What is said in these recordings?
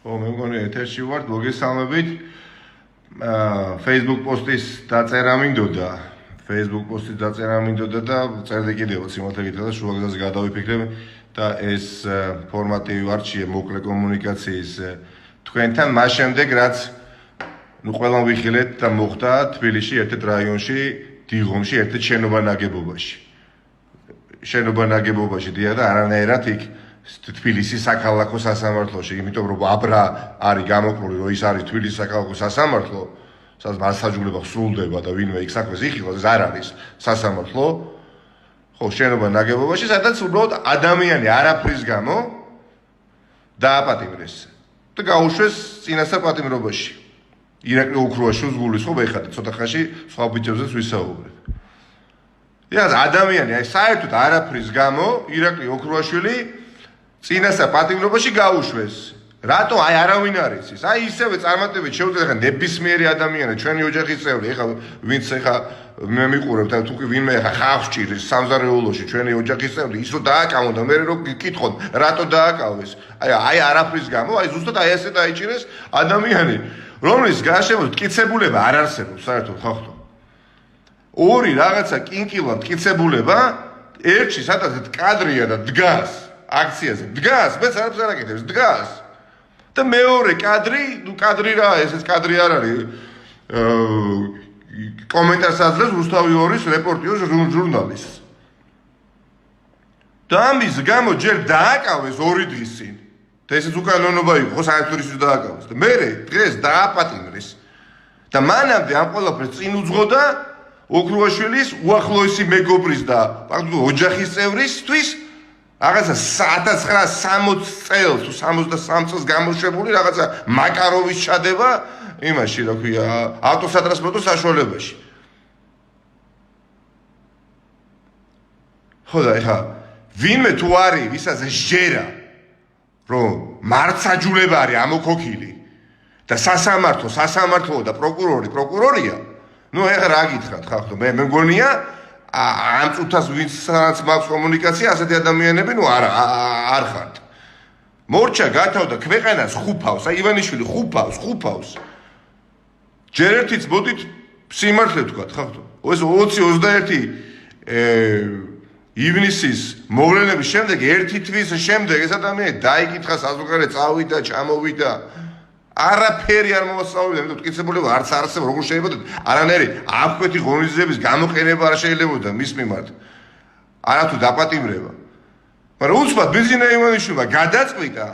ხო, მე მგონი ეთერში ვართ, მოგესალმებით. Facebook პოსტის დაწერა მინდოდა. Facebook პოსტის დაწერა მინდოდა და წერდი კიდევ სიმართლე გითხრა და შუაგზაზე გადავიფიქრე და ეს ფორმატივი ვარჩიე მოკლე კომუნიკაციის თქვენთან მას შემდეგ რაც ყველამ ვიხილეთ და მოხდა თბილისში ერთ-ერთ რაიონში, დიღომში ერთ-ერთ შენობა ნაგებობაში დიახ და არანაირად იქ თბილისის საქალაქო სასამართლოში, იმიტომ რომ აბრა არის გამოკრული, რომ ის არის თბილისის საქალაქო სასამართლო, სადაც მასაჯულება სრულდება და ვინმე იქ საქმეს იხილავს, ეს არ არის სასამართლო. ხო, შენობა ნაგებობაში, სადაც უბრალოდ ადამიანი არაფრის გამო დააპატიმრეს და გაუშვეს წინასწარ-პატიმრობაში. ირაკლი ოქრუაშვილს გულისხმობ, ეხლა ცოტა ხანში სხვა ბიჭებზეც ვისაუბრებ. დიახ, ადამიანი აი საერთოდ არაფრის გამო ირაკლი ოქრუაშვილი წინასწარ-პატიმრობაში გაუშვეს. რატო? აი არავინ არ იცის. აი ისევე წარმატებით შეუძლია ხა ნებისმიერი ადამიანი, ჩვენი ოჯახის წევრი, ეხლა ვინც ეხლა მე მიყურებთ, თუ კი ვინმე ეხლა ხალხს ჭირის სამზარეულოში ჩვენი ოჯახის წევრი, ის რო დააკავონ და მე რო გიკითხონ, რატო დააკავეს? აი არაფრის გამო, აი ზუსტად აი ასე დაიჭირეს ადამიანი, რომლის გარშემო მტკიცებულება არ არსებობს საერთოდ ხალხო. ორი რაღაცა კინკილა მტკიცებულება, ერთში სადაც კადრია და დგას აქციაზე, დგას, მეც არაფერს არ აკეთებს, დგას. და მეორე კადრი, ნუ კადრი რა, ეს კადრი არ არის. კომენტარს აძლევს რუსთავი 2-ის რეპორტიო ჟურნალისტს. და ამის გამო ჯერ დააკავეს 2 დღის წინ. და ესეც უკანონობა იყო, ხო საერთოდ ის დააკავეს. და მე დღეს დააპატიმრეს. და მანამდე ამ ყველაფერს წინ უძღოდა ოქრუაშვილის უახლოესი მეგობრის და ფაქტობრივად ოჯახის წევრისთვის რაღაცა 1960 წელს თუ 63 წელს გამოშვებული რაღაცა მაკაროვის ჩადება იმაში, რა ქვია, ავტოსატრანსპორტო საშუალებაში. ხო და ეხა ვინმე თუ არის, ვისაც შეერა, რომ მართსაჯულება არის ამოქოქილი და სასამართლო და პროკურორია, ნუ ეხა რა გითხრათ ხალხო, მე მგონია ამ წუთას ვინცაც მაქვს კომუნიკაცია, ასეთი ადამიანები ნუ არ ხართ. მორჩა გათავდა ქვეყანას ხუფავს, აი ივანიშვილი ხუფავს. ჯერ ერთიც მოდით სიმართლე ვთქვათ ხალხო. ეს 20-21 ივნისის მოვლენების შემდეგ, ერთი თვის შემდეგ ეს ადამიანი დაიკითხა საზოგადოებრივ წავიდა, ჩამოვიდა. არაფერი არ მოასწავლიდა, იმიტომ მტკიცებულება არც არსებობს, როგორ შეიძლება არანაირი აფკვეთი ღონისძიების გამოყენება არ შეიძლებოდა მის მიმართ. არათუ დაპატიმრება. მაგრამ უცბად ბიზინა ივანიშვილმა გადაწყვიტა,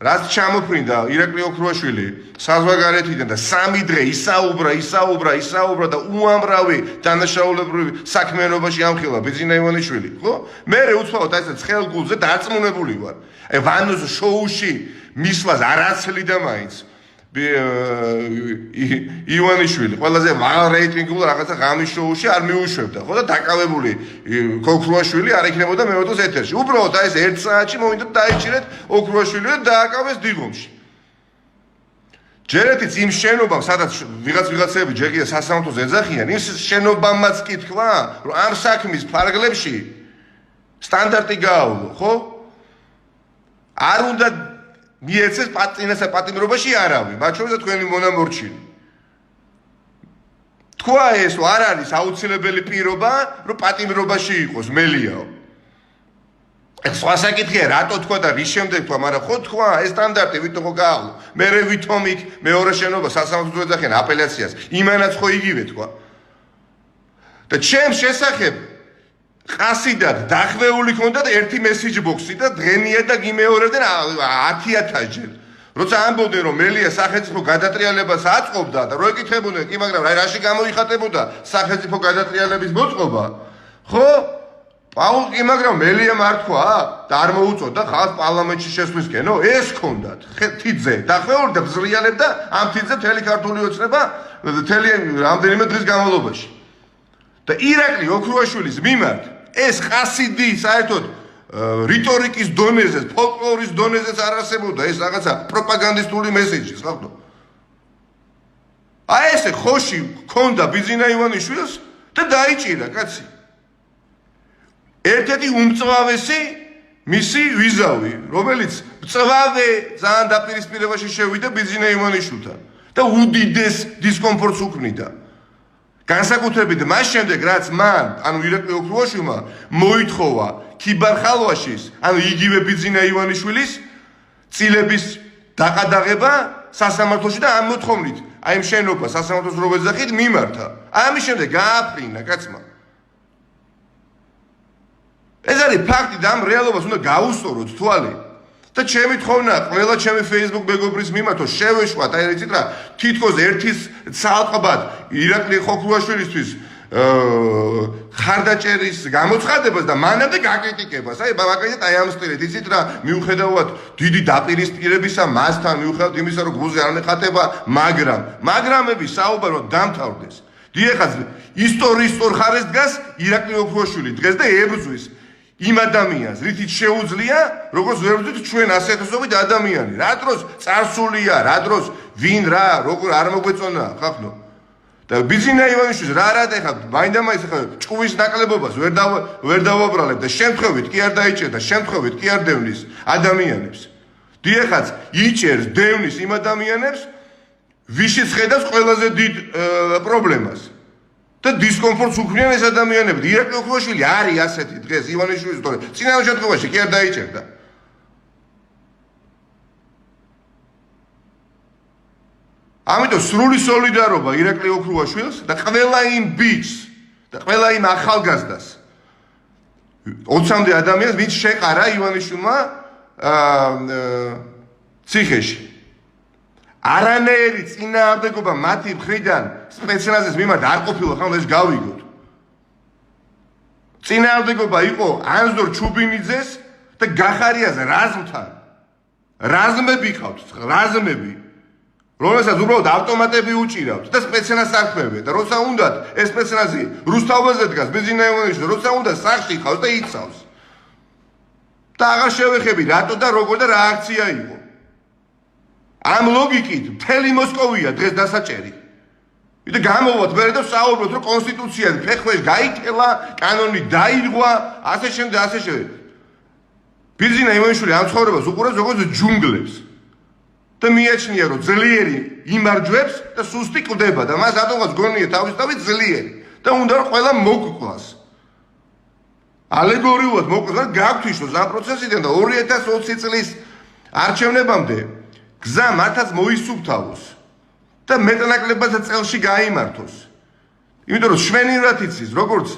რაც ჩამოფრინდა ირაკლი ოქრუაშვილი საზღვარგარეთიდან და 3 დღე ისაუბრა და უამრავი დანაშაულებრივი საქმიანობაში ამხილა ბიზინა ივანიშვილი, ხო? მე უცბად აი ეს ცხელგულზე დარწმუნებული ვარ. აი ვანოს შოუში მისვლას არ აცლიდა მაინც ივანიშვილი ყველაზე მაღალ რეიტინგულ რაღაცა ღამის შოუში არ მიუშვებდა, ხო და დაკავებული ოქრუაშვილი არ იქნებოდა მეოთხე ეთერში. უბრალოდ აი ეს 1 საათში მოვიდა დაიჭირეთ ოქრუაშვილი და დააკავეს დიღომში. ჯერ ერთიც იმ შენობამ, სადაც ვიღაცები ჯერ კიდევ სასამართლოს ეძახიან, ის შენობამაც კითხვა, რომ ამ საქმის ფარგლებში სტანდარტი გაავლო, ხო? არ უნდა მიეცეს წინასწარ-პატიმრობაში არავინ, მათ შორის თქვენი მონამორჩილი. თქვა ეს არ არის აუცილებელი პირობა, რომ პატიმრობაში იყოს მელიაო. სხვა საკითხია, რატო თქვა და რის შემდეგ თქვა, მაგრამ ხო თქვა, ეს სტანდარტი ვითომ ხო გაავლო. მე ვითომ იქ მეორე შენობა სასამართლოს ეძახიან აპელაციას, იმანაც ხო იგივე თქვა. და ჩემს შესახებ ყასიდად დახვეული ქონდა და ერთი მესიჯ ბოქსი და დღენია და გიმეორებდნენ 10,000 ჯერ. როცა ამბობდნენ რომ მელია სახელმწიფო გადატრიალებას აწყობდა და რო ეკითხებოდნენ, კი მაგრამ აი რაში გამოიხატებოდა სახელმწიფო გადატრიალების მოწყობა, ხო? პაულ კი მაგრამ მელიამ არ თქვა და არ მოუწოდა ხალხს პარლამენტში შესვლისკენო, ეს ქონდათ თიძე დახვეულდა ბზრიალებდა ამ თიძე მთელი ქართული ოცნება მთელი რამდენიმე დღის განმავლობაში. და ირაკლი ოქრუაშვილის მიმართ ეს ყასიდი საერთოდ რიტორიკის დონეზე, ფოლკლორის დონეზე არ არსებობდა ეს რაღაცა პროპაგანდისტული მესეჯი, ხალხო. აი ესე ხოში ქონდა ბიზინა ივანიშვილს და დაიჭირა კაცი. ერთ-ერთი უმწვავესი მისი ვიზავი, რომელიც მწვავე ძალიან დაპირისპირებაში შევიდა ბიძინა ივანიშვილთან და უდიდეს დისკომფორტს უქმნიდა. განსაკუთრებით მას შემდეგ, რაც მან, ანუ ირაკლი ოქრუაშვილმა მოითხოვა ქიბარ-ხალვაშის, ანუ იგივე ბიძინა ივანიშვილის წილების დაყადაღება სასამართლოში და ამ მოთხოვნით, აი ამ შენობას სასამართლოს რო ეძახით მიმართა. ამის შემდეგ გააფრინა კაცმა. ეს არის ფაქტი და ამ რეალობას უნდა გავუსწოროთ თვალი. და ჩემი თხოვნა ყველა ჩემი Facebook მეგობრის მიმართო შევეშვათ, აი იცით რა, თითქოს ერთის ცალკბად ირაკლი ოქრუაშვილისთვის ხარდაჭერის გამოცხადებას და მანამდე გაკრიტიკებას. აი მაგალითად აი ამ სტილით იცით რა, მიუხედავად დიდი დაპირისპირებისა მასთან, მიუხედავად იმისა, რომ გრუზი არ ნეხატება, მაგრამები საუბარო დამთავრდეს. დიახაც ისტორიის სწორ ხარეს დგას ირაკლი ოქრუაშვილი დღეს და ებრძვის იმ ადამიანს, რითიც შეუძლია, როგორც ვერ ვძვით ჩვენ ასეთსობით ადამიანი. რა დროს წარსულია, რა დროს ვინ რა, როგორ არ მოგვეწონა, ხახნო. და ბიძინა ივანიშვილს რა ეხლა მაინდა-მაინც ეხლა ჭკუვის ნაკლებობას ვერ დავაბრალებ და შემთხვევით კი არ დაიჭერდა, შემთხვევით კი არ დევნის ადამიანებს. დიახაც იჭერს, დევნის იმ ადამიანებს, ვიშიც ხედავს ყველაზე დიდ პრობლემას. და დისკომფორტს უქმნიან ეს ადამიანები. ირაკლი ოქრუაშვილი არის ასეთი დღეს ივანიშვილის თორე წინასწარ შემთხვევაში კი არ დაიჭერდა. ამიტომ სრული სოლიდარობა ირაკლი ოქრუაშვილს და ყველა იმ ბიჭს და ყველა იმ ახალგაზრდას 20-მდე ადამიანს, ვინც შეყარა ივანიშვილმა ციხეში. არანაირი წინააღმდეგობა მათი მხრიდან სპეციალიზების მიმართ არ ყოფილა, ხომ ეს გავიგოთ. წინააღმდეგობა იყო ანზორ ჩუბინიძეს და გახარიას რაზმთან. რაზმები ყავთ, რაზმები. რომელსაც უბრალოდ ავტომატები უჭირავთ და სპეციალს არქმევენ და როცა უნდათ ეს სპეციალიზი რუსთავაზე დგას ბიძინა ივანიშვილი, როცა უნდა სახში ხავს და იცავს. და აღარ შევეხები რატო და როგორ და რა აქცია იყო. ამ ლოგიკით მთელი მოსკოვია დღეს დასაჭერი. და გამოვოთ მე და საუბრობთ რომ კონსტიტუცია ფეხქვეშ გაითელა, კანონი დაირღვა, ასე შემდეგ. ბიძინა ივანიშვილი ამ ცხოვრებას უყურებს როგორც ჯუნგლებს. და მიაჩნია რომ ძლიერი იმარჯვებს და სუსტი კლდება და მას რატომღაც გონია თავისთავად ძლიერი და უნდა რომ ყველა მოგკლას. ალეგორიულად მოკლას გაგვთიშოს ამ პროცესიდან და 2020 წლის არჩევნებამდე გზა მართაც მოისუფთავოს და მეტნაკლებად წელში გაიმართოს. იმიტომ რომ შვენივრად იცის როგორც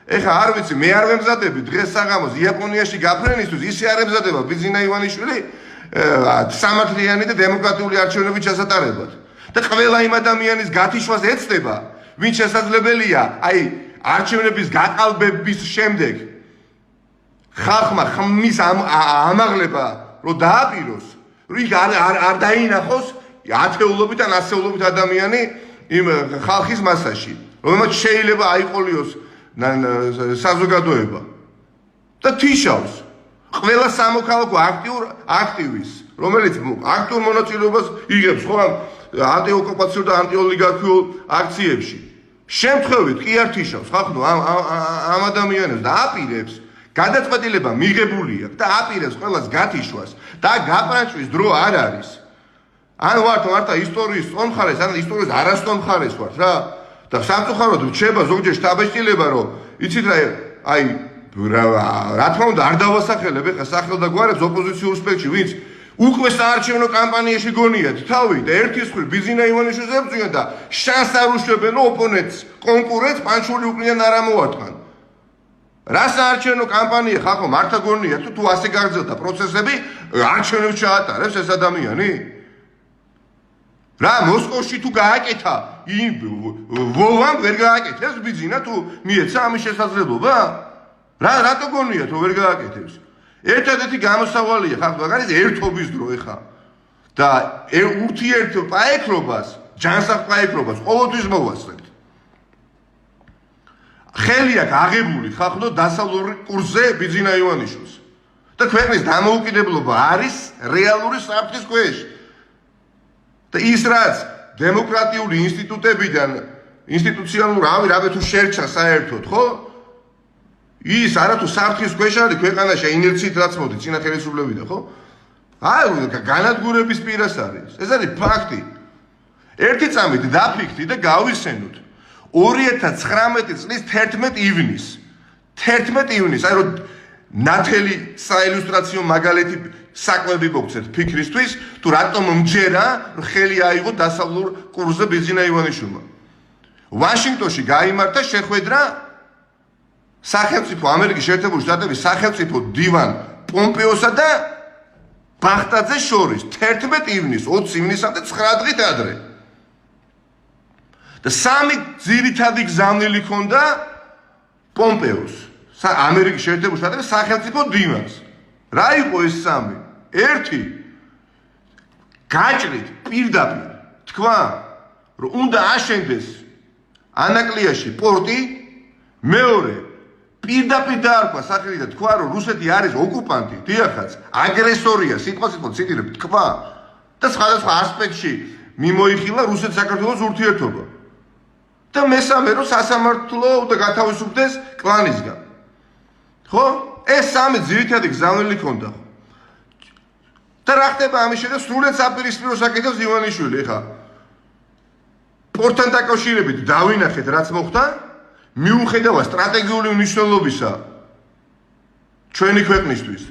ეხა არ ვიცი მე არ ვემზადები დღეს საღამოს იაპონიაში გაფრენისთვის ისე არ ემზადება ბიძინა ივანიშვილი სამართლიანი და დემოკრატიული არჩევნების ჩასატარებად. და ყველა იმ ადამიანის გათიშვას ეცდება, ვინც შესაძლებელია, აი არჩევნების გაყალბების შემდეგ ხალხმა ხმის ამაღლება რომ დააპიროს, რომ იქ არ დაინახოს ათეულობით ან ასეულობით ადამიანი იმ ხალხის მასაში, რომელმაც შეიძლება აიყოლიოს საზოგადოება. და თიშავს ყველა სამოქალაქო აქტივის, რომელიც აქტიურ მონაწილეობას იღებს ხო ამ ანტიოკუპაციურ და ანტიოლიგარქიულ აქციებში. შემთხვევით კი არ თიშავს ხახნო ამ ადამიანებს და აპირებს გადაწყვეტილება მიღებული აქვს და აპირებს ყველას გათიშვას და გაპრაჭვის დრო არ არის. ან ვართ მართლა ისტორიის სწორ მხარეს, ან ისტორიის არასწორ მხარეს ვართ რა. და სამწუხაროდ რჩება ზოგჯერ შთაბეჭდილება, რომ იცით რა, აი რა თქმა უნდა არ დავასახელებ ეხლა სახელდაგვარებს ოპოზიციურ სპექტრში, ვინც უკვე საარჩევნო კამპანიაში გონიათ თავი და ერთის მხრივ ბიძინა ივანიშვილს ებრძვიან და შანსს არ უშვებენ ოპონენტს, კონკურენტს პანჩული უკნიდან არ ამოარტყან. რა საარჩევნო კამპანია ხახო მართა გონიათ თუ ასე გაგრძელდა პროცესები, არჩევნებს ჩაატარებს ეს ადამიანი? რა მოსკოვში თუ გააკეთა იმ ვოვამ ვერ გააკეთეს ბიძინა თუ მიეცა ამის შესაძლებლობა? რატო გონიათ რომ ვერ გააკეთებს? ერთადერთი გამოსავალია ხახო მაგალითად ერთობის დრო ეხა და ურთიერთ პაექრობას, ჯანსაღ პაექრობას ყოველთვის მოვასწრებთ. ხელი აქვს აღებული ხახო დასავლური კურსზე ბიძინა ივანიშვილს და ქვეყნის დამოუკიდებლობა არის რეალური საფრთხის ქვეშ. და ის რაც დემოკრატიული ინსტიტუტებიდან ინსტიტუციონალურ რა თუ შერჩა საერთოდ ხო? ის არათუ საფრთხის ქვეშ არის ქვეყანაში ინერციით რაც მოდი წინა ხელისუფლებიდან, ხო? აი, განადგურების პირას არის. ეს არის ფაქტი. ერთი წამით დაფიქრდი და გავიხსენოთ. 2019 წლის 11 ივნის. 11 ივნის, აი რომ ნათელი საილუსტრაციო მაგალითი საკვები მოგცეთ ფიქრისთვის, თუ რატომ მჯერა ხელი აიღო დასავლურ კურსზე ბიზინა ივანიშვილმა. ვაშინგტონში გაიმართა შეხვედრა სახელმწიფო ამერიკის შეერთებული შტატების სახელმწიფო დივან პომპეოსა და ბახტაძეს შორის 11 ივნის 20 ივნისამდე 9 დღით ადრე. და სამი ძირითადი გზავნილი ჰქონდა პომპეოს ამერიკის შეერთებული შტატების სახელმწიფო დივანს. რა იყო ეს სამი? ერთი გაჭრით პირდაპირ თქვა რომ უნდა აშენდეს ანაკლიაში პორტი, მეორე პირდაპირ დაარქვა სახელი და თქვა რომ რუსეთი არის ოკუპანტი, დიახაც, აგრესორია, სიტყვასიტყვად ციტირებ, თქვა და სხვადასხვა ასპექტში მიმოიხილა რუსეთ-საქართველოს ურთიერთობა. და მესამე რომ სასამართლო უნდა გათავისუფლდეს კლანისგან. ხო? ეს სამი ძირითადი გზავნილი ჰქონდა. და რა ხდება ამის შემდეგ სრულად საპირისპირო საკითხებს ივანიშვილი, ხა? პორტთან დაკავშირებით დავინახეთ რაც მოხდა, მიუხედავად სტრატეგიული მნიშვნელობისა ჩვენი ქვეყნისთვის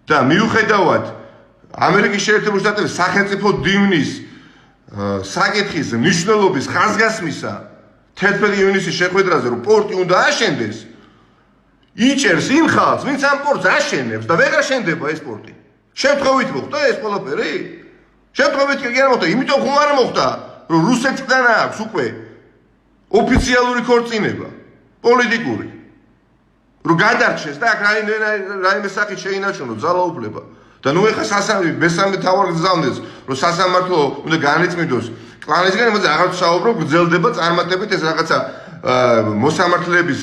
და მიუხედავად ამერიკის შეერთებული შტატების სახელმწიფო დივნის საკითხის მნიშვნელობის ხაზგასმისა 11 ივნისის შეხვედრაზე რომ პორტი უნდა აშენდეს, იჭერს იმ ხალხს, ვინც ამ პორტს აშენებს და ვეღარ შენდება ეს პორტი. შემთხვევით მოხდა ეს ყველაფერი? შემთხვევით კი არ მოხდა, იმიტომ ხომ არ მოხდა, რომ რუსეთიდან აქვს უკვე ოფიციალური ქორწინება, პოლიტიკური. რომ გადარჩეს და აქ რაიმე სახით შეინარჩუნოს ძალაუფლება. და ნუ ეხა მესამე თავარ გზავნეს, რომ სასამართლო უნდა განიწმინდოს კლანისგან, იმაზე აღარ ვსაუბრობ, გრძელდება წარმატებით ეს რაღაცა მოსამართლეების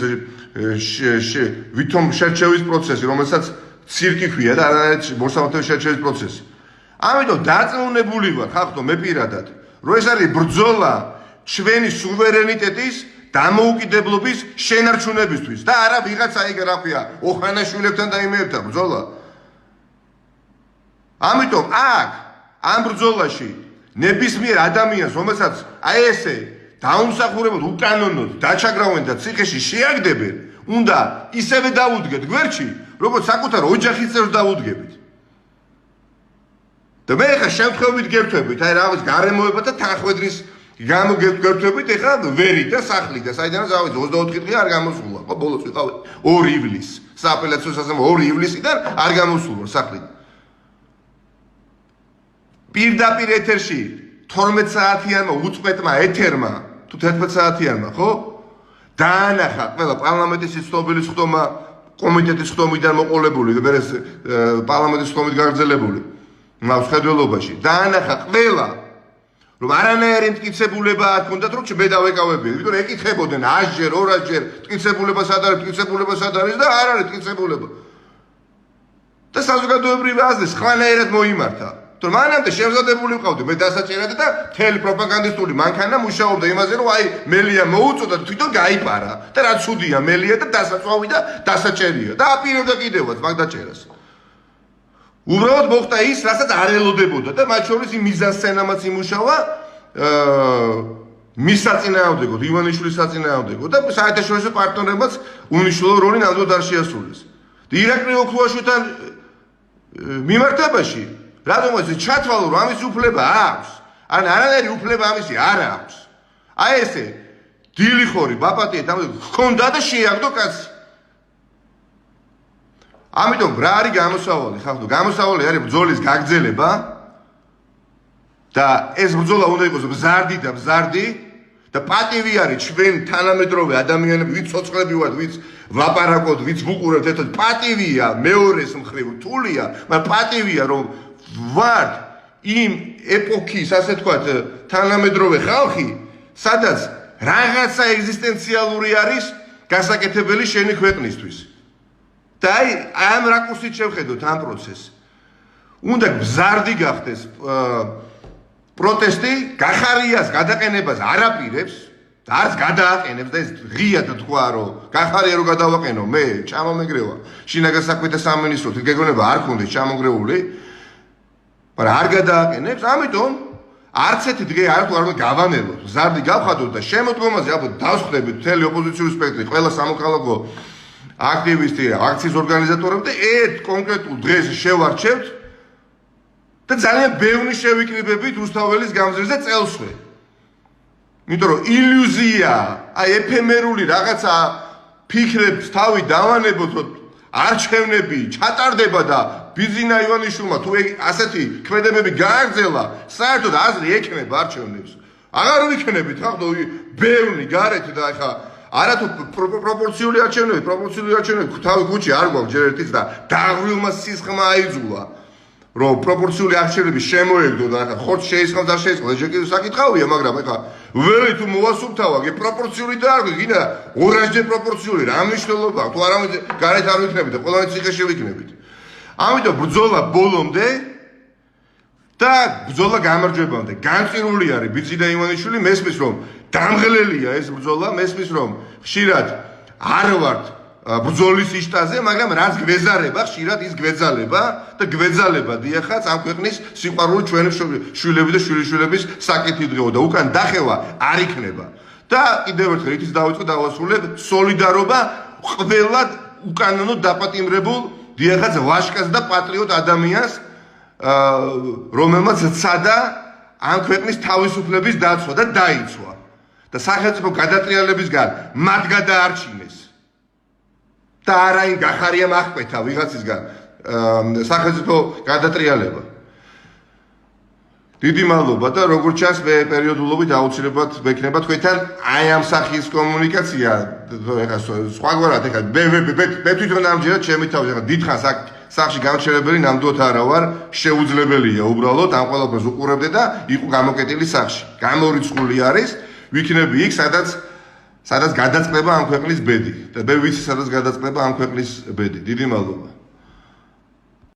ვითომ შერჩევის პროცესი, რომელსაც ცირკი ქვია და არანაირად მოსამართლეების შერჩევის პროცესი. ამიტომ დარწმუნებული ვარ, ხალხო, მე პირადად, რომ ეს არის ბრძოლა ჩვენი სუვერენიტეტის დამოუკიდებლობის შენარჩუნებისთვის და არა ვიღაცა ეგ რა ქვია, ოხანაშვილებთან და იმეებთან ბრძოლა. ამიტომ აქ ამ ბრძოლაში ნებისმიერ ადამიანს, რომელსაც აი ესე დაუმსახურებოდ უკანონოდ დაჩაგრავენ და ციხეში შეაგდებენ, უნდა ისევე დაუდგეთ გვერდში, როგორც საკუთარ ოჯახის წევრს დაუდგებით. და მე ხა შემთხვევით გერთვებით, აი რაღაც გარემოებათა თანხმედრის გამო გერთვებით, ეხლა ვერი და სახლი და საიდანაც ავიდე 24 დღე არ გამოსულა, ხო ბოლოს ვიყავ 2 ივლისს, სააპელაციო სასამართლო 2 ივლისიდან არ გამოსულა სახლი. პირდაპირ ეთერში 12 საათიანმა უწყვეტმა ეთერმა თუ 11 საათიანმა, ხო? დაანახა ყველა პარლამენტის ცნობილის ხდომა, კომიტეტის ხდომიდან მოყოლებული და მერე პარლამენტის ხდომით გაგრძელებული. მავს ხედველობაში დაანახა ყველა რომ არანაირი მტკიცებულება არ ქონდათ რომ მე დავეკავებინა, იმიტომ რომ ეკითხებოდნენ 100-ჯერ, 200-ჯერ მტკიცებულება სად არის, მტკიცებულება სად არის და არ არის მტკიცებულება. და საზოგადოებრივი აზრი სხვანაირად მოიმართა. თუ მანამდე შემზადებული ვიყავდი მე დასაჭერად და მთელი პროპაგანდისტული მანქანა მუშაობდა იმაზე რომ აი მელია მოუწოდა და თვითონ გაიპარა და რა ცუდია მელია და დასაწვავი და დასაჭერია და აპირებდა კიდევაც მაგ დაჭერას. უბრალოდ მოხდა ის, რასაც არ ელოდებოდა და მათ შორის იმ მიზანსცენამაც იმუშავა მის საწინააღმდეგოდ, ივანიშვილის საწინააღმდეგოდ და საერთაშორისო პარტნიორებმაც უნიშნულო როლი ნამდვილად არ შეასრულეს. ირაკლი ოქრუაშვილთან მიმართებაში რადგან ჩათვალო რომ ამის უფლება აქვს, ან არანაირი უფლება ამისი არ აქვს. აი ესე დილიხორი ბაპატია ჰქონდა და შეაგდო კაცი. ამიტომ რა არის გამოსავალი, ხალხო? გამოსავალი არის ბრძოლის გაგრძელება და ეს ბრძოლა უნდა იყოს მზარდი და მზარდი და პატივი არის ჩვენ თანამედროვე ადამიანები, ვინც ცოცხლები ვართ, ვინც ვლაპარაკობთ, ვინც ვუყურებთ ერთად, პატივია მეორეს მხრივ რთულია, მაგრამ პატივია რომ ვართ იმ ეპოქის, ასე თქვათ, თანამედროვე ხალხი, სადაც რაღაცა ეგზისტენციალური არის გასაკეთებელი შენი ქვეყნისთვის. და აი ამ რაკურსით შევხედოთ ამ პროცესს. უნდა მზარდი გახდეს პროტესტი, გახარიას გადაყენებას არ აპირებს, არც გადააყენებს და ეს ღიად თქვა რომ გახარია რომ გადავაყენო მე ჩამომეგრევა შინაგან საქმეთა სამინისტროს გეგონება არ ქონდეს ჩამოგრეული მაგრამ არ გადააყენებს ამიტომ არც ერთი დღე არ თუ არ გავანეროთ ზარდი გავხადოთ და შემოდგომაზე ალბათ დავსხდებით მთელი ოპოზიციური სპექტრი ყველა სამოქალაქო აქტივისტი აქციის ორგანიზატორები და ერთ კონკრეტულ დღეს შევარჩევთ და ძალიან ბევრი შევიკრიბებით რუსთაველის გამზირზე წელსვე იმიტომ რომ ილუზია, აი ეფემერული რაღაცა ფიქრებს თავი დავანებოთ, რომ არჩევნები ჩატარდება და ბიზინა ივანიშვილმა თუ ასეთი ქმედებები გააგრძელა, საერთოდ აზრი ექნება არჩევნებს. აღარ ვიქნებით რა, ბევრი გარეთ და ეხა არათუ პროპორციული არჩევნები, თავი გუჩი არ გვაქვს ჯერ ერთიც და დაღვრილმა სისხლმა აიძულა. რომ პროპორციული არჩევნები შემოეგდო და ახლა ხორცს შეისხავს და შეისხავს ეს ჯერ საკითხავია მაგრამ ახლა ველი თუ მოვასუფთავა გე პროპორციული და არ გინდა ორანჟე პროპორციული რა მნიშვნელობა თუ არავინ გარეთ არ ვიქნებით და ყველანი ციხეში ვიქნებით ამიტომ ბრძოლა ბოლომდე და ბრძოლა გამარჯვებამდე განწირული არის ბიძინა ივანიშვილი მესმის რომ დამღლელია ეს ბრძოლა მესმის რომ ხშირად არ ვართ ბრძოლის იშტაზე, მაგრამ რაც გვეზარება, ხშირად ის გვეძალება და გვეძალება დიახაც ამ ქვეყნის სიყვარული ჩვენი შვილები და შვილიშვილების საკითხი დღეო და უკან დახევა არ იქნება. და კიდევ ერთხელ ითის დავიწყო დავასრულებ სოლიდარობა ყველა უკანონო დაპატიმრებულ დიახაც ვაჟკაც და პატრიოტ ადამიანს რომელმაც ცადა ამ ქვეყნის თავისუფლების დაცვა და დაიცვა და სახელმწიფო გადატრიალებისგან მათ გადაარჩინეს და არაინ გახარია მახკვეთა ვიღაცისგან სახელმწიფო გადატრიალება. დიდი მადლობა და როგორც ჩანს მე პერიოდულობით აუცილებლად მექნება თქვენთან აი ამ სახის კომუნიკაცია ეხა სხვაგვარად ეხა მე თვითონ ამჯერად ჩემი თავი ეხა დიდხანს აქ სახში გამჩერებელი ნამდვილად არა ვარ შეუძლებელია უბრალოდ ამ ყველაფერს უყურებდე და იყო გამოკეტილი სახში. გამორიცხული არის ვიქნები იქ სადაც გადაწყდება ამ ქვეყნის ბედი და მე ვიცი სადაც გადაწყდება ამ ქვეყნის ბედი. დიდი მადლობა.